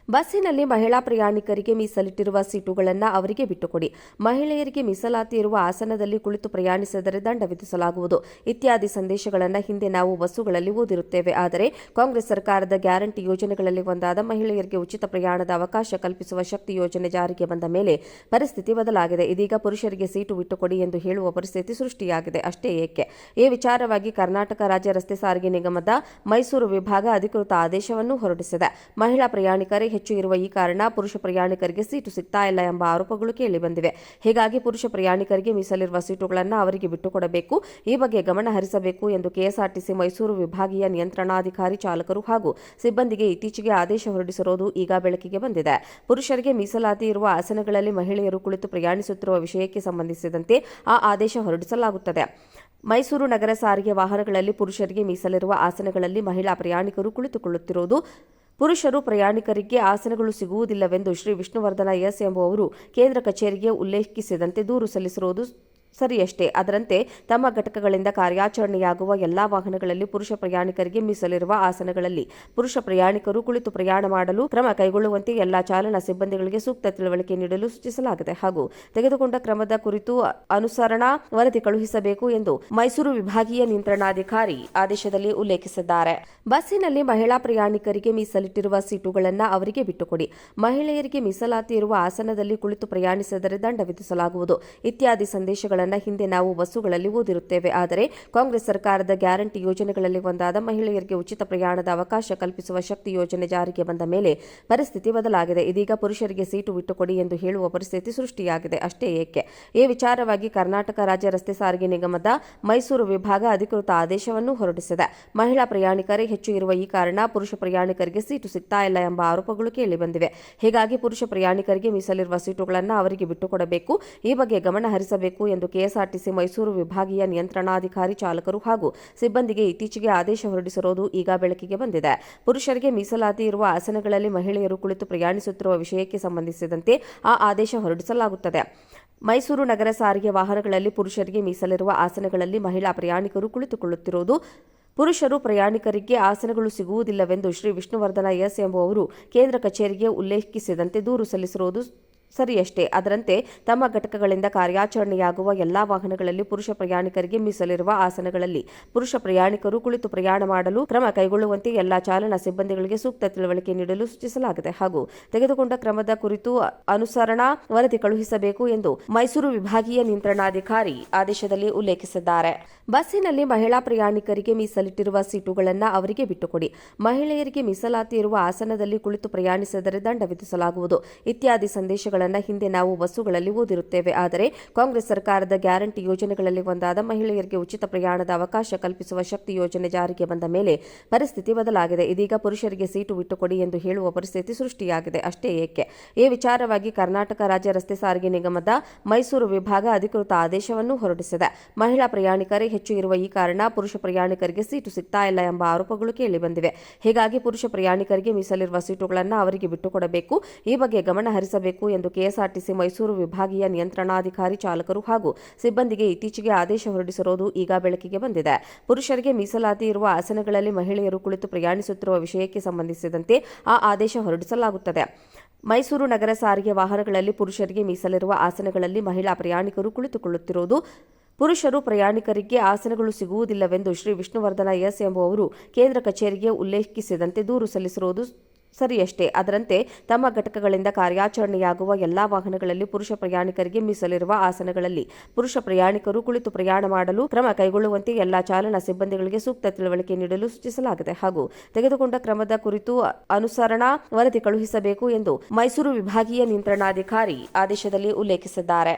ಬಸ್ಸಿನಲ್ಲಿ ಮಹಿಳಾ ಪ್ರಯಾಣಿಕರಿಗೆ ಮೀಸಲಿಟ್ಟಿರುವ ಸೀಟುಗಳನ್ನು ಅವರಿಗೆ ಬಿಟ್ಟುಕೊಡಿ, ಮಹಿಳೆಯರಿಗೆ ಮೀಸಲಾತಿ ಇರುವ ಆಸನದಲ್ಲಿ ಕುಳಿತು ಪ್ರಯಾಣಿಸಿದರೆ ದಂಡ ವಿಧಿಸಲಾಗುವುದು ಇತ್ಯಾದಿ ಸಂದೇಶಗಳನ್ನು ಹಿಂದೆ ನಾವು ಬಸ್ಸುಗಳಲ್ಲಿ ಓದಿರುತ್ತೇವೆ. ಆದರೆ ಕಾಂಗ್ರೆಸ್ ಸರ್ಕಾರದ ಗ್ಯಾರಂಟಿ ಯೋಜನೆಗಳಲ್ಲಿ ಒಂದಾದ ಮಹಿಳೆಯರಿಗೆ ಉಚಿತ ಪ್ರಯಾಣದ ಅವಕಾಶ ಕಲ್ಪಿಸುವ ಶಕ್ತಿ ಯೋಜನೆ ಜಾರಿಗೆ ಬಂದ ಮೇಲೆ ಪರಿಸ್ಥಿತಿ ಬದಲಾಗಿದೆ. ಇದೀಗ ಪುರುಷರಿಗೆ ಸೀಟು ಬಿಟ್ಟುಕೊಡಿ ಎಂದು ಹೇಳುವ ಪರಿಸ್ಥಿತಿ ಸೃಷ್ಟಿಯಾಗಿದೆ. ಅಷ್ಟೇ ಏಕೆ, ಈ ವಿಚಾರವಾಗಿ ಕರ್ನಾಟಕ ರಾಜ್ಯ ರಸ್ತೆ ಸಾರಿಗೆ ನಿಗಮದ ಮೈಸೂರು ವಿಭಾಗ ಅಧಿಕೃತ ಆದೇಶವನ್ನು ಹೊರಡಿಸಿದೆ. ಮಹಿಳಾ ಪ್ರಯಾಣಿಕರೇ ಹೆಚ್ಚು ಇರುವ ಈ ಕಾರಣ ಪುರುಷ ಪ್ರಯಾಣಿಕರಿಗೆ ಸೀಟು ಸಿಗ್ತಾ ಇಲ್ಲ ಎಂಬ ಆರೋಪಗಳು ಕೇಳಿಬಂದಿವೆ. ಹೀಗಾಗಿ ಪುರುಷ ಪ್ರಯಾಣಿಕರಿಗೆ ಮೀಸಲಿರುವ ಸೀಟುಗಳನ್ನು ಅವರಿಗೆ ಬಿಟ್ಟುಕೊಡಬೇಕು, ಈ ಬಗ್ಗೆ ಗಮನ ಹರಿಸಬೇಕು ಎಂದು ಕೆಎಸ್ಆರ್ಟಿಸಿ ಮೈಸೂರು ವಿಭಾಗೀಯ ನಿಯಂತ್ರಣಾಧಿಕಾರಿ ಚಾಲಕರು ಹಾಗೂ ಸಿಬ್ಬಂದಿಗೆ ಇತ್ತೀಚೆಗೆ ಆದೇಶ ಹೊರಡಿಸಿರುವುದು ಈಗ ಬೆಳಕಿಗೆ ಬಂದಿದೆ. ಪುರುಷರಿಗೆ ಮೀಸಲಾತಿ ಇರುವ ಆಸನಗಳಲ್ಲಿ ಮಹಿಳೆಯರು ಕುಳಿತು ಪ್ರಯಾಣಿಸುತ್ತಿರುವ ವಿಷಯಕ್ಕೆ ಸಂಬಂಧಿಸಿದಂತೆ ಆ ಆದೇಶ ಹೊರಡಿಸಲಾಗುತ್ತದೆ. ಮೈಸೂರು ನಗರ ಸಾರಿಗೆ ವಾಹನಗಳಲ್ಲಿ ಪುರುಷರಿಗೆ ಮೀಸಲಿರುವ ಆಸನಗಳಲ್ಲಿ ಮಹಿಳಾ ಪ್ರಯಾಣಿಕರು ಕುಳಿತುಕೊಳ್ಳುತ್ತಿರುವುದು, ಪುರುಷರು ಪ್ರಯಾಣಿಕರಿಗೆ ಆಸನಗಳು ಸಿಗುವುದಿಲ್ಲವೆಂದು ಶ್ರೀ ವಿಷ್ಣುವರ್ಧನ ಎಸ್ ಎಂಬುವವರು ಕೇಂದ್ರ ಕಚೇರಿಗೆ ಉಲ್ಲೇಖಿಸಿದಂತೆ ದೂರು ಸಲ್ಲಿಸಿರುವುದು ಸರಿಯಷ್ಟೇ. ಅದರಂತೆ ತಮ್ಮ ಘಟಕಗಳಿಂದ ಕಾರ್ಯಾಚರಣೆಯಾಗುವ ಎಲ್ಲಾ ವಾಹನಗಳಲ್ಲಿ ಪುರುಷ ಪ್ರಯಾಣಿಕರಿಗೆ ಮೀಸಲಿರುವ ಆಸನಗಳಲ್ಲಿ ಪುರುಷ ಪ್ರಯಾಣಿಕರು ಕುಳಿತು ಪ್ರಯಾಣ ಮಾಡಲು ಕ್ರಮ ಕೈಗೊಳ್ಳುವಂತೆ ಎಲ್ಲಾ ಚಾಲನಾ ಸಿಬ್ಬಂದಿಗಳಿಗೆ ಸೂಕ್ತ ತಿಳುವಳಿಕೆ ನೀಡಲು ಸೂಚಿಸಲಾಗಿದೆ ಹಾಗೂ ತೆಗೆದುಕೊಂಡ ಕ್ರಮದ ಕುರಿತು ಅನುಸರಣಾ ವರದಿ ಕಳುಹಿಸಬೇಕು ಎಂದು ಮೈಸೂರು ವಿಭಾಗೀಯ ನಿಯಂತ್ರಣಾಧಿಕಾರಿ ಆದೇಶದಲ್ಲಿ ಉಲ್ಲೇಖಿಸಿದ್ದಾರೆ. ಬಸ್ಸಿನಲ್ಲಿ ಮಹಿಳಾ ಪ್ರಯಾಣಿಕರಿಗೆ ಮೀಸಲಿಟ್ಟಿರುವ ಸೀಟುಗಳನ್ನು ಅವರಿಗೆ ಬಿಟ್ಟುಕೊಡಿ, ಮಹಿಳೆಯರಿಗೆ ಮೀಸಲಾತಿ ಇರುವ ಆಸನದಲ್ಲಿ ಕುಳಿತು ಪ್ರಯಾಣಿಸಿದರೆ ದಂಡ ವಿಧಿಸಲಾಗುವುದು ಇತ್ಯಾದಿ ಸಂದೇಶಗಳನ್ನು ಹಿಂದೆ ನಾವು ಬಸ್ಸುಗಳಲ್ಲಿ ಓದಿರುತ್ತೇವೆ. ಆದರೆ ಕಾಂಗ್ರೆಸ್ ಸರ್ಕಾರದ ಗ್ಯಾರಂಟಿ ಯೋಜನೆಗಳಲ್ಲಿ ಒಂದಾದ ಮಹಿಳೆಯರಿಗೆ ಉಚಿತ ಪ್ರಯಾಣದ ಅವಕಾಶ ಕಲ್ಪಿಸುವ ಶಕ್ತಿ ಯೋಜನೆ ಜಾರಿಗೆ ಬಂದ ಮೇಲೆ ಪರಿಸ್ಥಿತಿ ಬದಲಾಗಿದೆ. ಇದೀಗ ಪುರುಷರಿಗೆ ಸೀಟು ಬಿಟ್ಟುಕೊಡಿ ಎಂದು ಹೇಳುವ ಪರಿಸ್ಥಿತಿ ಸೃಷ್ಟಿಯಾಗಿದೆ. ಅಷ್ಟೇ ಏಕೆ, ಈ ವಿಚಾರವಾಗಿ ಕರ್ನಾಟಕ ರಾಜ್ಯ ರಸ್ತೆ ಸಾರಿಗೆ ನಿಗಮದ ಮೈಸೂರು ವಿಭಾಗ ಅಧಿಕೃತ ಆದೇಶವನ್ನು ಹೊರಡಿಸಿದೆ. ಮಹಿಳಾ ಪ್ರಯಾಣಿಕರೇ ಹೆಚ್ಚು ಇರುವ ಈ ಕಾರಣ ಪುರುಷ ಪ್ರಯಾಣಿಕರಿಗೆ ಸೀಟು ಸಿಗ್ತಾ ಇಲ್ಲ ಎಂಬ ಆರೋಪಗಳು ಕೇಳಿಬಂದಿವೆ. ಹೀಗಾಗಿ ಪುರುಷ ಪ್ರಯಾಣಿಕರಿಗೆ ಮೀಸಲಿರುವ ಸೀಟುಗಳನ್ನು ಅವರಿಗೆ ಬಿಟ್ಟುಕೊಡಬೇಕು, ಈ ಬಗ್ಗೆ ಗಮನ ಹರಿಸಬೇಕು ಎಂದು ಕೆಎಸ್ಆರ್ಟಿಸಿ ಮೈಸೂರು ವಿಭಾಗೀಯ ನಿಯಂತ್ರಣಾಧಿಕಾರಿ ಚಾಲಕರು ಹಾಗೂ ಸಿಬ್ಬಂದಿಗೆ ಇತ್ತೀಚೆಗೆ ಆದೇಶ ಹೊರಡಿಸಿರುವುದು ಈಗ ಬೆಳಕಿಗೆ ಬಂದಿದೆ. ಪುರುಷರಿಗೆ ಮೀಸಲಾತಿ ಇರುವ ಆಸನಗಳಲ್ಲಿ ಮಹಿಳೆಯರು ಕುಳಿತು ಪ್ರಯಾಣಿಸುತ್ತಿರುವ ವಿಷಯಕ್ಕೆ ಸಂಬಂಧಿಸಿದಂತೆ ಆ ಆದೇಶ ಹೊರಡಿಸಲಾಗುತ್ತದೆ. ಮೈಸೂರು ನಗರ ಸಾರಿಗೆ ವಾಹನಗಳಲ್ಲಿ ಪುರುಷರಿಗೆ ಮೀಸಲಿರುವ ಆಸನಗಳಲ್ಲಿ ಮಹಿಳಾ ಪ್ರಯಾಣಿಕರು ಕುಳಿತುಕೊಳ್ಳುತ್ತಿರುವುದು, ಪುರುಷರು ಪ್ರಯಾಣಿಕರಿಗೆ ಆಸನಗಳು ಸಿಗುವುದಿಲ್ಲವೆಂದು ಶ್ರೀ ವಿಷ್ಣುವರ್ಧನ ಎಸ್ ಎಂಬುವವರು ಕೇಂದ್ರ ಕಚೇರಿಗೆ ಉಲ್ಲೇಖಿಸಿದಂತೆ ದೂರು ಸಲ್ಲಿಸಿರುವುದು ಸರಿಯಷ್ಟೇ. ಅದರಂತೆ ತಮ್ಮ ಘಟಕಗಳಿಂದ ಕಾರ್ಯಾಚರಣೆಯಾಗುವ ಎಲ್ಲಾ ವಾಹನಗಳಲ್ಲಿ ಪುರುಷ ಪ್ರಯಾಣಿಕರಿಗೆ ಮೀಸಲಿರುವ ಆಸನಗಳಲ್ಲಿ ಪುರುಷ ಪ್ರಯಾಣಿಕರು ಕುಳಿತು ಪ್ರಯಾಣ ಮಾಡಲು ಕ್ರಮ ಕೈಗೊಳ್ಳುವಂತೆ ಎಲ್ಲಾ ಚಾಲನಾ ಸಿಬ್ಬಂದಿಗಳಿಗೆ ಸೂಕ್ತ ತಿಳುವಳಿಕೆ ನೀಡಲು ಸೂಚಿಸಲಾಗಿದೆ ಹಾಗೂ ತೆಗೆದುಕೊಂಡ ಕ್ರಮದ ಕುರಿತು ಅನುಸರಣಾ ವರದಿ ಕಳುಹಿಸಬೇಕು ಎಂದು ಮೈಸೂರು ವಿಭಾಗೀಯ ನಿಯಂತ್ರಣಾಧಿಕಾರಿ ಆದೇಶದಲ್ಲಿ ಉಲ್ಲೇಖಿಸಿದ್ದಾರೆ. ಬಸ್ಸಿನಲ್ಲಿ ಮಹಿಳಾ ಪ್ರಯಾಣಿಕರಿಗೆ ಮೀಸಲಿಟ್ಟಿರುವ ಸೀಟುಗಳನ್ನು ಅವರಿಗೆ ಬಿಟ್ಟುಕೊಡಿ, ಮಹಿಳೆಯರಿಗೆ ಮೀಸಲಾತಿ ಇರುವ ಆಸನದಲ್ಲಿ ಕುಳಿತು ಪ್ರಯಾಣಿಸಿದರೆ ದಂಡ ವಿಧಿಸಲಾಗುವುದು ಇತ್ಯಾದಿ ಸಂದೇಶಗಳನ್ನು ಹಿಂದೆ ನಾವು ಬಸ್ಸುಗಳಲ್ಲಿ ಓದಿರುತ್ತೇವೆ. ಆದರೆ ಕಾಂಗ್ರೆಸ್ ಸರ್ಕಾರದ ಗ್ಯಾರಂಟಿ ಯೋಜನೆಗಳಲ್ಲಿ ಒಂದಾದ ಮಹಿಳೆಯರಿಗೆ ಉಚಿತ ಪ್ರಯಾಣದ ಅವಕಾಶ ಕಲ್ಪಿಸುವ ಶಕ್ತಿ ಯೋಜನೆ ಜಾರಿಗೆ ಬಂದ ಮೇಲೆ ಪರಿಸ್ಥಿತಿ ಬದಲಾಗಿದೆ. ಇದೀಗ ಪುರುಷರಿಗೆ ಸೀಟು ಬಿಟ್ಟುಕೊಡಿ ಎಂದು ಹೇಳುವ ಪರಿಸ್ಥಿತಿ ಸೃಷ್ಟಿಯಾಗಿದೆ. ಅಷ್ಟೇ ಏಕೆ, ಈ ವಿಚಾರವಾಗಿ ಕರ್ನಾಟಕ ರಾಜ್ಯ ರಸ್ತೆ ಸಾರಿಗೆ ನಿಗಮದ ಮೈಸೂರು ವಿಭಾಗ ಅಧಿಕೃತ ಆದೇಶವನ್ನು ಹೊರಡಿಸಿದೆ. ಮಹಿಳಾ ಪ್ರಯಾಣಿಕರೇ ಹೆಚ್ಚು ಇರುವ ಈ ಕಾರಣ ಪುರುಷ ಪ್ರಯಾಣಿಕರಿಗೆ ಸೀಟು ಸಿಗ್ತಾ ಇಲ್ಲ ಎಂಬ ಆರೋಪಗಳು ಕೇಳಿಬಂದಿವೆ. ಹೀಗಾಗಿ ಪುರುಷ ಪ್ರಯಾಣಿಕರಿಗೆ ಮೀಸಲಿರುವ ಸೀಟುಗಳನ್ನು ಅವರಿಗೆ ಬಿಟ್ಟುಕೊಡಬೇಕು, ಈ ಬಗ್ಗೆ ಗಮನ ಹರಿಸಬೇಕು ಎಂದು ಕೆಎಸ್ಆರ್ಟಿಸಿ ಮೈಸೂರು ವಿಭಾಗೀಯ ನಿಯಂತ್ರಣಾಧಿಕಾರಿ ಚಾಲಕರು ಹಾಗೂ ಸಿಬ್ಬಂದಿಗೆ ಇತ್ತೀಚೆಗೆ ಆದೇಶ ಹೊರಡಿಸಿರುವುದು ಈಗ ಬೆಳಕಿಗೆ ಬಂದಿದೆ. ಪುರುಷರಿಗೆ ಮೀಸಲಾತಿ ಇರುವ ಆಸನಗಳಲ್ಲಿ ಮಹಿಳೆಯರು ಕುಳಿತು ಪ್ರಯಾಣಿಸುತ್ತಿರುವ ವಿಷಯಕ್ಕೆ ಸಂಬಂಧಿಸಿದಂತೆ ಆ ಆದೇಶ ಹೊರಡಿಸಲಾಗುತ್ತದೆ. ಮೈಸೂರು ನಗರ ಸಾರಿಗೆ ವಾಹನಗಳಲ್ಲಿ ಪುರುಷರಿಗೆ ಮೀಸಲಿರುವ ಆಸನಗಳಲ್ಲಿ ಮಹಿಳಾ ಪ್ರಯಾಣಿಕರು ಕುಳಿತುಕೊಳ್ಳುತ್ತಿರುವುದು, ಪುರುಷರು ಪ್ರಯಾಣಿಕರಿಗೆ ಆಸನಗಳು ಸಿಗುವುದಿಲ್ಲವೆಂದು ಶ್ರೀ ವಿಷ್ಣುವರ್ಧನ ಎಸ್ ಎಂಬುವವರು ಕೇಂದ್ರ ಕಚೇರಿಗೆ ಉಲ್ಲೇಖಿಸಿದಂತೆ ದೂರು ಸಲ್ಲಿಸಿರುವುದು ಸರಿಯಷ್ಟೇ. ಅದರಂತೆ ತಮ್ಮ ಘಟಕಗಳಿಂದ ಕಾರ್ಯಾಚರಣೆಯಾಗುವ ಎಲ್ಲಾ ವಾಹನಗಳಲ್ಲಿ ಪುರುಷ ಪ್ರಯಾಣಿಕರಿಗೆ ಮೀಸಲಿರುವ ಆಸನಗಳಲ್ಲಿ ಪುರುಷ ಪ್ರಯಾಣಿಕರು ಕುಳಿತು ಪ್ರಯಾಣ ಮಾಡಲು ಕ್ರಮ ಕೈಗೊಳ್ಳುವಂತೆ ಎಲ್ಲಾ ಚಾಲನಾ ಸಿಬ್ಬಂದಿಗಳಿಗೆ ಸೂಕ್ತ ತಿಳುವಳಿಕೆ ನೀಡಲು ಸೂಚಿಸಲಾಗಿದೆ ಹಾಗೂ ತೆಗೆದುಕೊಂಡ ಕ್ರಮದ ಕುರಿತು ಅನುಸರಣಾ ವರದಿ ಕಳುಹಿಸಬೇಕು ಎಂದು ಮೈಸೂರು ವಿಭಾಗೀಯ ನಿಯಂತ್ರಣಾಧಿಕಾರಿ ಆದೇಶದಲ್ಲಿ ಉಲ್ಲೇಖಿಸಿದ್ದಾರೆ.